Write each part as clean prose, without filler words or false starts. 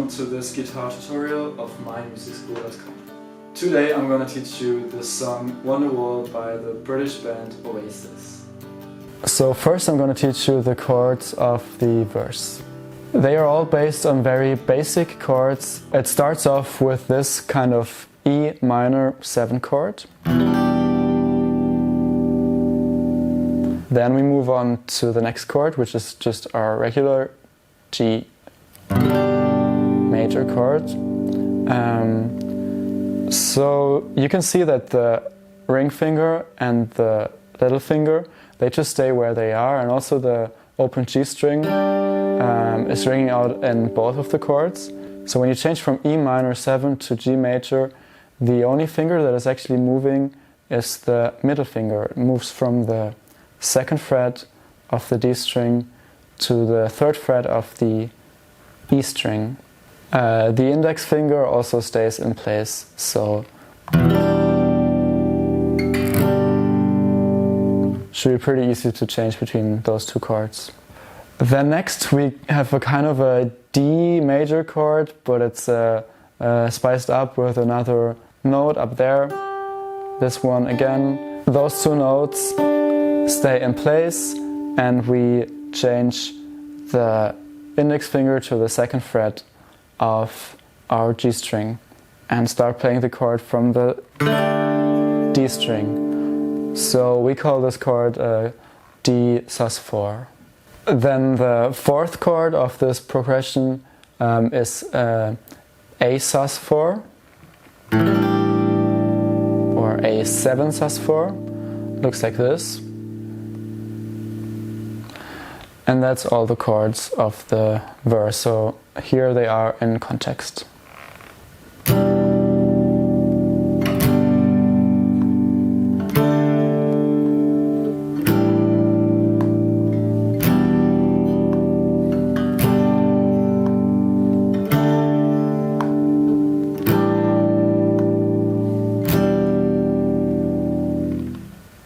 welcome to this guitar tutorial of MyMusicSchool.com. Today I'm gonna teach you the song Wonderwall by the British band Oasis. So first I'm gonna teach you the chords of the verse. They are all based on very basic chords. It starts off with this kind of E minor 7 chord. Then we move on to the next chord, which is just our regular G major chord. So you can see that the ring finger and the little finger, they just stay where they are, and also the open G string is ringing out in both of the chords. So when you change from E minor 7 to G major, the only finger that is actually moving is the middle finger. It moves from the 2nd fret of the D string to the 3rd fret of the E string. The index finger also stays in place, so should be pretty easy to change between those two chords. Then next we have a kind of a D major chord, but it's spiced up with another note up there. This one again. Those two notes stay in place, and we change the index finger to the 2nd fret of our G string and start playing the chord from the D string. So we call this chord D sus4. Then the 4th chord of this progression is A sus4 or A7 sus4. Looks like this. And that's all the chords of the verse, so here they are in context.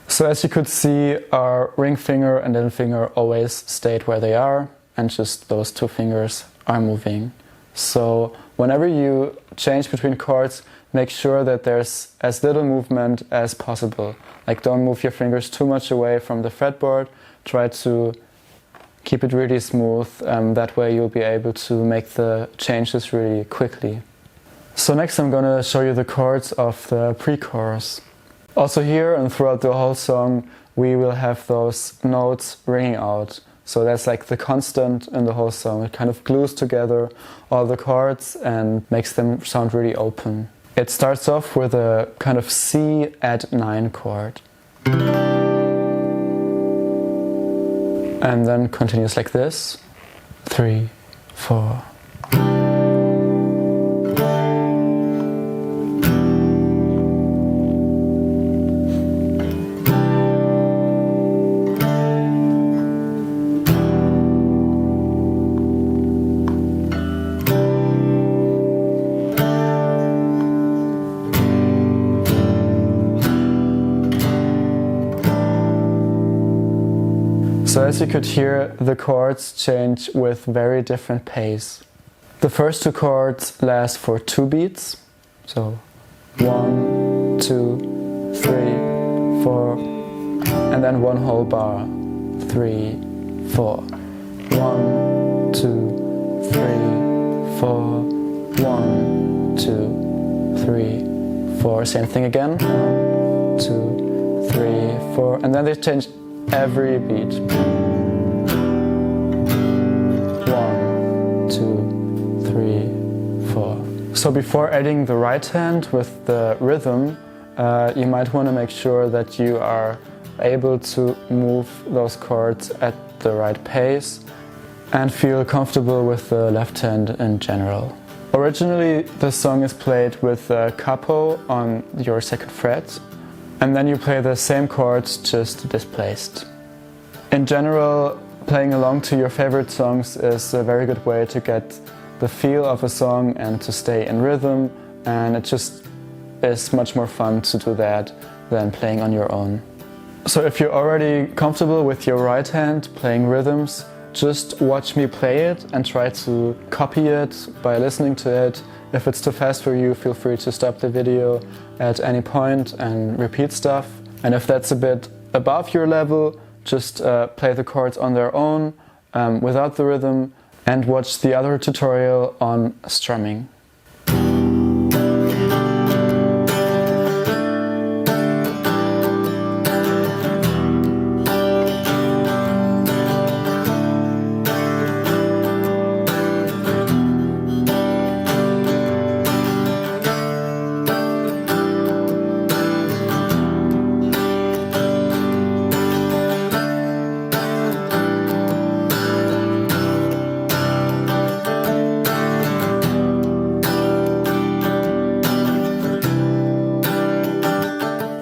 So as you could see, our ring finger and little finger always stayed where they are, and just those two fingers are moving. So whenever you change between chords, make sure that there's as little movement as possible. Like, don't move your fingers too much away from the fretboard. Try to keep it really smooth, that way you'll be able to make the changes really quickly. So next I'm going to show you the chords of the pre-chorus. Also here and throughout the whole song we will have those notes ringing out. So that's like the constant in the whole song. It kind of glues together all the chords and makes them sound really open. It starts off with a kind of C add 9 chord. And then continues like this. 3, 4. So as you could hear, the chords change with very different pace. The first two chords last for 2 beats. So 1, 2, 3, 4, and then one whole bar. 3, 4. 1, 2, 3, 4. 1, 2, 3, 4. Same thing again. 1, 2, 3, 4. And then they change every beat. 1, 2, 3, 4. So before adding the right hand with the rhythm, you might want to make sure that you are able to move those chords at the right pace and feel comfortable with the left hand in general. Originally the song is played with a capo on your 2nd fret, and then you play the same chords, just displaced. In general, playing along to your favorite songs is a very good way to get the feel of a song and to stay in rhythm, and it just is much more fun to do that than playing on your own. So if you're already comfortable with your right hand playing rhythms, just watch me play it and try to copy it by listening to it. If it's too fast for you, feel free to stop the video at any point and repeat stuff. And if that's a bit above your level, just play the chords on their own without the rhythm and watch the other tutorial on strumming.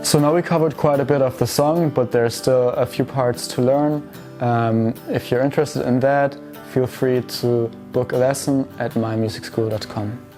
So now we covered quite a bit of the song, but there's still a few parts to learn. If you're interested in that, feel free to book a lesson at MyMusicSchool.com.